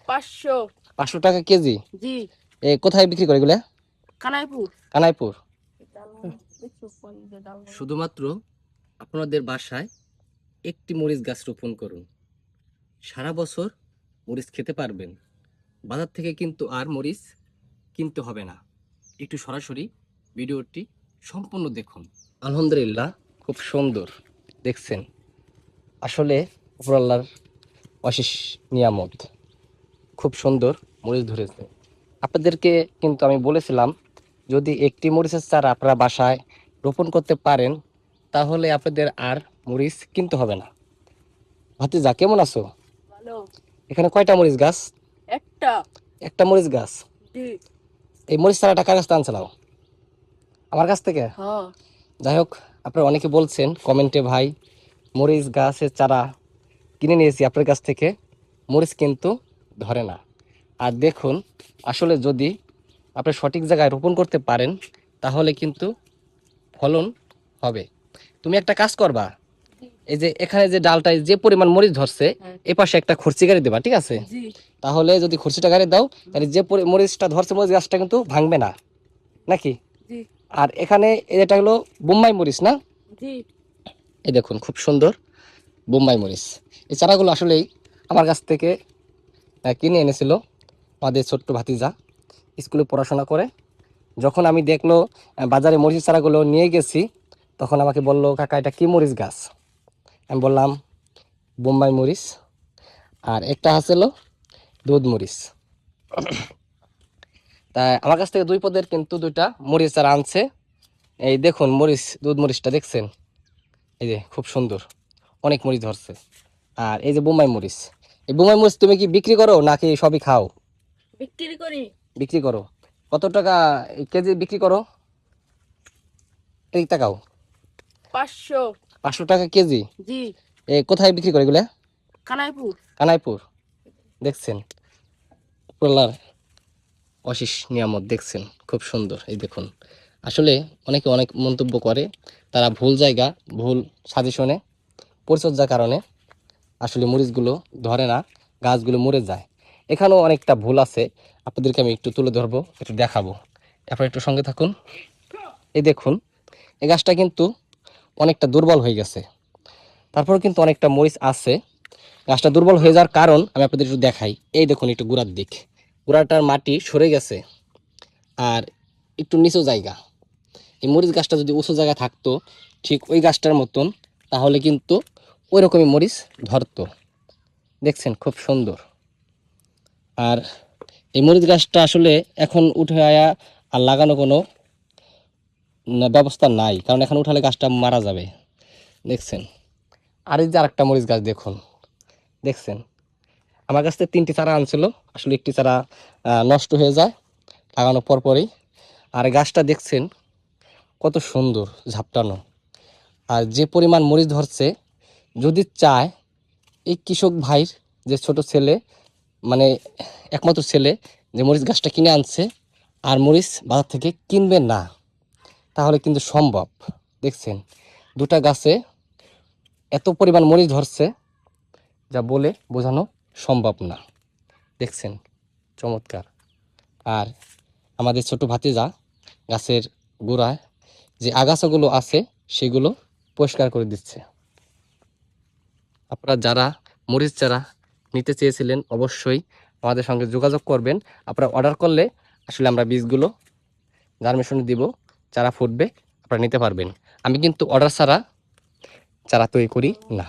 500। 500 টাকা কেজি? জি। কোথায় বিক্রি করে এগুলা? কানাইপুর। কানাইপুর। শুধুমাত্র আপনাদের বাসায় একটি মরিচ গাছ রোপণ করুন, সারা বছর মরিচ খেতে পারবেন। বাজার থেকে কিন্তু আর মরিচ কিনতে হবে না। একটু সরাসরি ভিডিওটি সম্পূর্ণ দেখুন। আলহামদুলিল্লাহ, খুব সুন্দর দেখছেন। আসলে উপরাল্লাহর অশেষ নিয়ামত। খুব সুন্দর মরিচ ধরেছে। আপনাদেরকে কিন্তু আমি বলেছিলাম, যদি একটি মরিচের চারা আপনারা বাসায় রোপণ করতে পারেন, তাহলে আপনাদের আর মরিচ কিনতে হবে না। ভাতিজা, কেমন আছো? ভালো। এখানে কয়টা মরিচ গাছ? একটা। একটা মরিচ গাছ। জি। এই মরিচ চারাটা কার কাছ থেকে আনছিলাম? আমার কাছ থেকে? হ্যাঁ। যাই হোক, আপনারা অনেকে বলছেন কমেন্টে, ভাই মরিচ গাছের চারা কিনে নিয়েছি আপনার কাছ থেকে, মরিচ কিন্তু ধরে না। আর দেখুন, আসলে যদি আপনি সঠিক জায়গায় রোপণ করতে পারেন, তাহলে কিন্তু ফলন হবে। তুমি একটা কাজ করবা, এই যে এখানে যে ডালটায় যে পরিমাণ মরিচ ধরছে, এ পাশে একটা খরচি গাড়ি দেবা, ঠিক আছে? তাহলে যদি খরচিটা গাড়ি দাও, তাহলে যে মরিচটা ধরছে মরিচ গাছটা কিন্তু ভাঙবে না, নাকি? আর এখানে এটা হলো বোম্বাই মরিচ, না? এই দেখুন, খুব সুন্দর বোম্বাই মরিচ। এই চারাগুলো আসলেই আমার কাছ থেকে কিনে এনেছিল আমাদের ছোট্ট ভাতিজা, স্কুলে পড়াশোনা করে। যখন আমি দেখলো বাজারে মরিচ চারাগুলো নিয়ে গেছি, তখন আমাকে বলল, কাকা এটা কি মরিচ গাছ? আমি বললাম বোম্বাই মরিচ। আর একটা আছিল দুধ মরিচ। তাই আমার কাছ থেকে দুই পদের কিন্তু দুইটা মরিচ চারা আনছে। এই দেখুন মরিচ, দুধ মরিচটা দেখছেন? এই যে খুব সুন্দর, অনেক মরিচ ধরছে। আর এই যে বোম্বাই মরিচ, এই বোম্বাই মরিচ তুমি কি বিক্রি করো নাকি সবই খাও? বিক্রি করি। বিক্রি করো। কত টাকা কেজি বিক্রি করো? এই টাকাও? 500। 500 টাকা কেজি? জি। কোথায় বিক্রি করে এগুলা? কানাইপুর। কানাইপুর। দেখছেন উপরওয়ালার অশেষ নিয়ামত, দেখছেন খুব সুন্দর। এই দেখুন, আসলে অনেকে অনেক মন্তব্য করে, তারা ভুল জায়গা, ভুল সাজেশনে, পরিচর্যার কারণে আসলে মরিচগুলো ধরে না, গাছগুলো মরে যায়। এখানেও অনেকটা ভুল আছে, আপনাদেরকে আমি একটু তুলে ধরবো, একটু দেখাবো, এরপর একটু সঙ্গে থাকুন। এই দেখুন, এই গাছটা কিন্তু অনেকটা দুর্বল হয়ে গেছে, তারপরে কিন্তু অনেকটা মরিচ আছে। গাছটা দুর্বল হয়ে যাওয়ার কারণ আমি আপনাদের একটু দেখাই। এই দেখুন একটু গোড়ার দিক, গোড়াটার মাটি সরে গেছে, আর একটু নিচু জায়গা। এই মরিচ গাছটা যদি উঁচু জায়গায় থাকতো, ঠিক ওই গাছটার মতন, তাহলে কিন্তু ওই রকমই মরিচ ধরতো। দেখছেন খুব সুন্দর। আর এই মরিচ গাছটা আসলে এখন উঠে আয়া আর লাগানো কোনো ব্যবস্থা নাই, কারণ এখন উঠালে গাছটা মারা যাবে। দেখছেন? আর এই যে আরেকটা মরিচ গাছ দেখুন, দেখছেন? আমার কাছ থেকে 3টি চারা আনছিল, আসলে একটি চারা নষ্ট হয়ে যায় লাগানোর পরপরই। আর গাছটা দেখছেন কত সুন্দর ঝাপটানো, আর যে পরিমাণ মরিচ ধরছে। যদি চায়, এই কৃষক ভাইয়ের যে ছোট ছেলে, মানে একমাত্র ছেলে, যে মরিচ গাছটা কিনে আনছে আর মরিচ বাজার থেকে কিনবে না, তাহলে কিন্তু সম্ভব। দেখছেন দুটা গাছে এত পরিমাণ মরিচ ধরছে, যা বলে বোঝানো সম্ভব না। দেখছেন চমৎকার। আর আমাদের ছোট ভাতিজা গাছের গোড়ায় যে আগাছাগুলো আছে সেগুলো পরিষ্কার করে দিচ্ছে। আপনারা যারা মরিচ চারা নিতে চেয়েছিলেন, অবশ্যই আমাদের সঙ্গে যোগাযোগ করবেন। আপনারা অর্ডার করলে আসলে আমরা বীজগুলো জার্মিনেশন দিব, চারা ফুটবে, আপনারা নিতে পারবেন। আমি কিন্তু অর্ডার ছাড়া চারা তৈরি করি না।